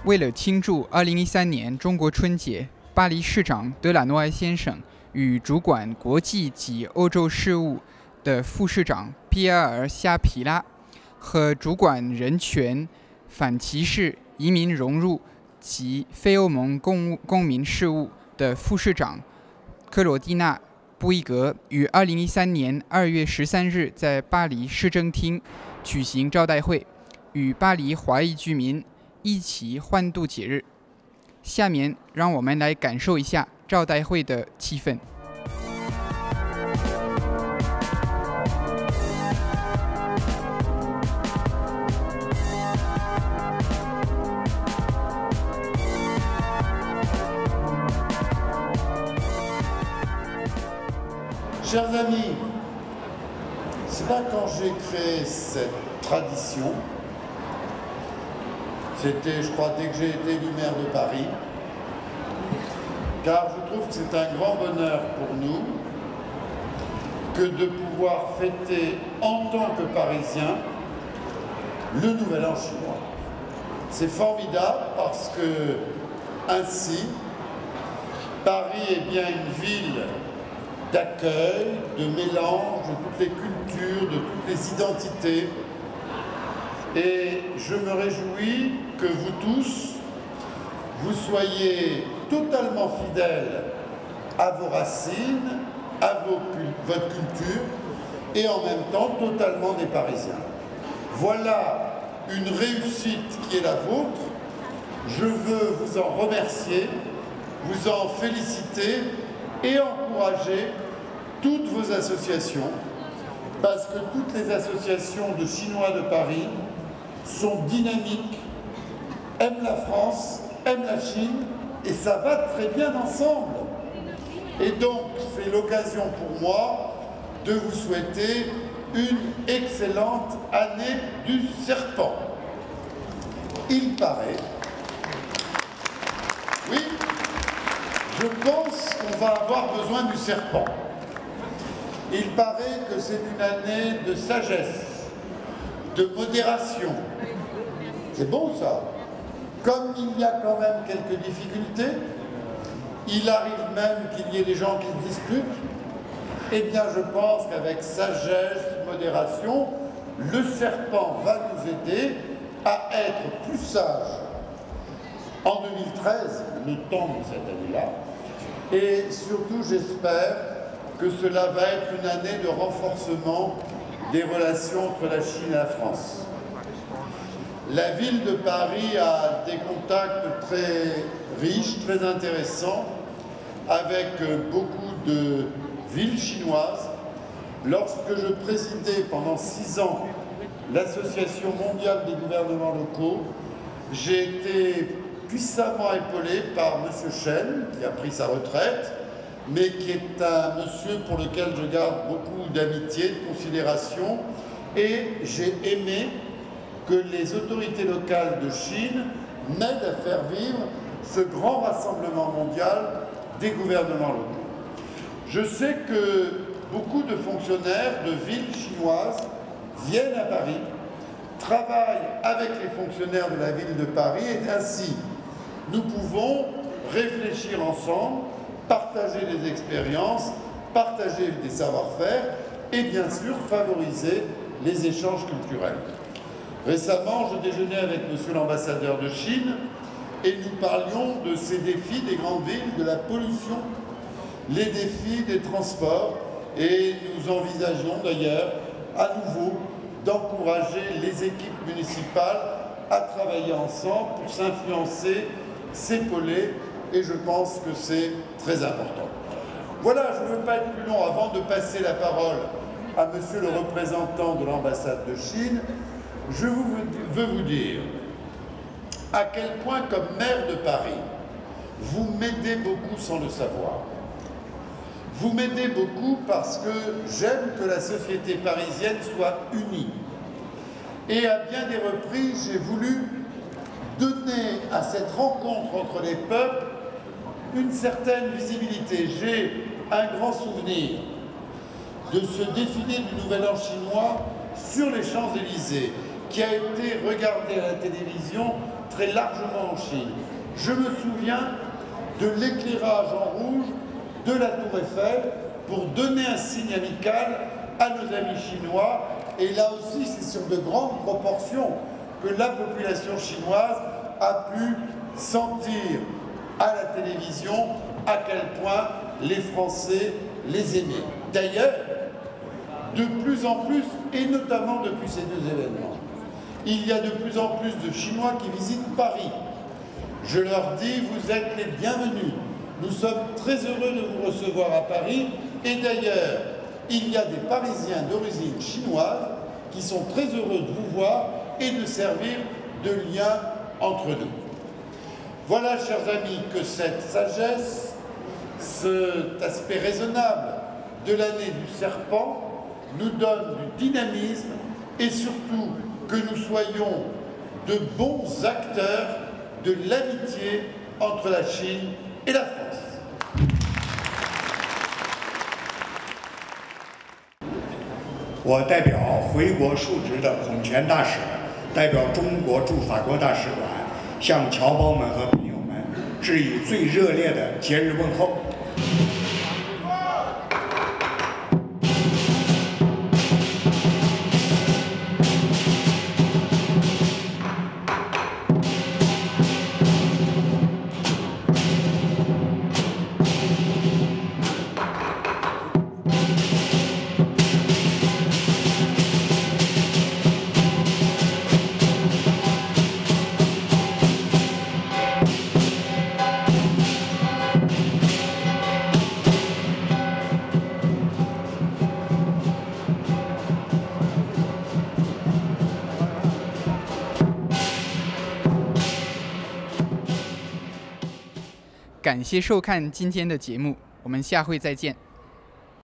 为了庆祝2013年中国春节，巴黎市长德拉诺埃先生与主管国际及欧洲事务的副市长皮埃尔·夏皮拉和主管人权、反歧视、移民融入及非欧盟公民事务的副市长克罗蒂娜·布伊格于2013年2月13日在巴黎市政厅举行招待会，与巴黎华裔居民一起欢度节日。下面让我们来感受一下招待会的气氛。Chers amis, c'est là quand j'ai créé cette tradition, c'était, je crois, dès que j'ai été élu maire de Paris, car je trouve que c'est un grand bonheur pour nous que de pouvoir fêter en tant que Parisiens le Nouvel An chinois. C'est formidable parce que ainsi, Paris est bien une ville d'accueil, de mélange de toutes les cultures, de toutes les identités. Et je me réjouis que vous tous, vous soyez totalement fidèles à vos racines, à votre culture, et en même temps totalement des Parisiens. Voilà une réussite qui est la vôtre. Je veux vous en remercier, vous en féliciter et encourager toutes vos associations, parce que toutes les associations de Chinois de Paris sont dynamiques, aiment la France, aiment la Chine, et ça va très bien ensemble. Et donc, c'est l'occasion pour moi de vous souhaiter une excellente année du serpent. Il paraît, oui, je pense qu'on va avoir besoin du serpent. Il paraît que c'est une année de sagesse, de modération. C'est bon ça. Comme il y a quand même quelques difficultés, il arrive même qu'il y ait des gens qui se disputent, eh bien je pense qu'avec sagesse, modération, le serpent va nous aider à être plus sages en 2013, le temps de cette année-là. Et surtout, j'espère que cela va être une année de renforcement des relations entre la Chine et la France. La ville de Paris a des contacts très riches, très intéressants, avec beaucoup de villes chinoises. Lorsque je présidais pendant 6 ans l'Association mondiale des gouvernements locaux, j'ai été puissamment épaulé par M. Chen, qui a pris sa retraite, mais qui est un monsieur pour lequel je garde beaucoup d'amitié, de considération, et j'ai aimé que les autorités locales de Chine m'aident à faire vivre ce grand rassemblement mondial des gouvernements locaux. Je sais que beaucoup de fonctionnaires de villes chinoises viennent à Paris, travaillent avec les fonctionnaires de la ville de Paris, et ainsi nous pouvons réfléchir ensemble, partager des expériences, partager des savoir-faire et bien sûr favoriser les échanges culturels. Récemment, je déjeunais avec monsieur l'ambassadeur de Chine et nous parlions de ces défis des grandes villes, de la pollution, les défis des transports, et nous envisageons d'ailleurs à nouveau d'encourager les équipes municipales à travailler ensemble pour s'influencer, s'épauler, et je pense que c'est très important. Voilà, je ne veux pas être plus long avant de passer la parole à monsieur le représentant de l'ambassade de Chine. Je veux vous dire à quel point, comme maire de Paris, vous m'aidez beaucoup sans le savoir. Vous m'aidez beaucoup parce que j'aime que la société parisienne soit unie. Et à bien des reprises, j'ai voulu donner à cette rencontre entre les peuples une certaine visibilité. J'ai un grand souvenir de ce défilé du Nouvel An chinois sur les Champs-Élysées. qui a été regardé à la télévision très largement en Chine. Je me souviens de l'éclairage en rouge de la Tour Eiffel pour donner un signe amical à nos amis chinois. Et là aussi, c'est sur de grandes proportions que la population chinoise a pu sentir à la télévision à quel point les Français les aimaient. D'ailleurs, de plus en plus, et notamment depuis ces deux événements, il y a de plus en plus de Chinois qui visitent Paris. Je leur dis, vous êtes les bienvenus. Nous sommes très heureux de vous recevoir à Paris. Et d'ailleurs, il y a des Parisiens d'origine chinoise qui sont très heureux de vous voir et de servir de lien entre nous. Voilà, chers amis, que cette sagesse, cet aspect raisonnable de l'année du serpent nous donne du dynamisme et surtout que nous soyons de bons acteurs de l'amitié entre la Chine et la France. 我代表回国述职的孔全大使，代表中国驻法国大使馆，向侨胞们和朋友们致以最热烈的节日问候。 感谢收看今天的节目，我们下回再见。